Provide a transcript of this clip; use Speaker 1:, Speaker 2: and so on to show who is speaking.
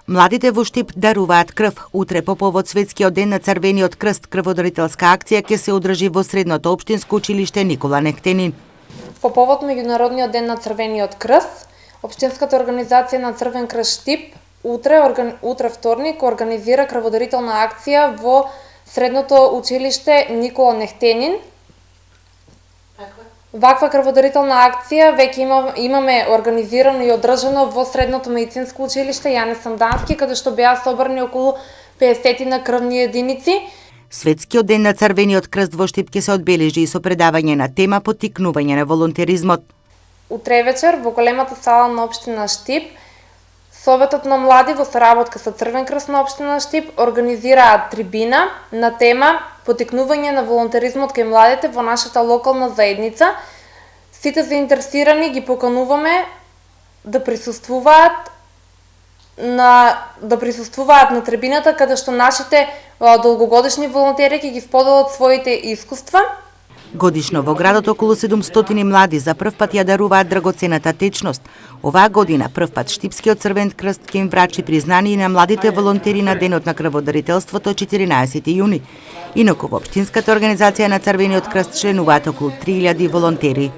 Speaker 1: Младите во Штип даруваат крв. Утре по повод Светскиот ден на Црвениот крст крводарителска акција ќе се одржи во средното општинско училиште Никола Нехтенин.
Speaker 2: По повод Меѓународниот ден на Црвениот крст, Општинската организација на Црвен крст Штип утре вторник организира крводарителна акција во средното училиште Никола Нехтенин. Ваква крводарителна акција веќе имаме организирано и одржано во средното медицинско училиште Јане Сандански, каде што беа собрани околу 50 на крвни единици.
Speaker 1: Светскиот ден на Црвениот крст во Штип ќе се одбележи и со предавање на тема поттикнување на волонтеризмот.
Speaker 2: Утре вечер во големата сала на општина Штип, Советот на млади во соработка со Црвен крст на општина Штип организираат трибина на тема поттикнување на волонтеризмот кај младите во нашата локална заедница. Сите заинтересирани ги покануваме да присуствуваат на трибината, каде што нашите долгогодишни волонтери ќе ги споделат своите искуства.
Speaker 1: Годишно во градот околу 700 млади за прв пат ја даруваат драгоцената течност. Оваа година прв пат Штипскиот Црвен крст ќе им врачи признание на младите волонтери на денот на крводарителството 14 јуни. Инаку во Општинската организација на Црвениот крст членуваат околу 3000 волонтери.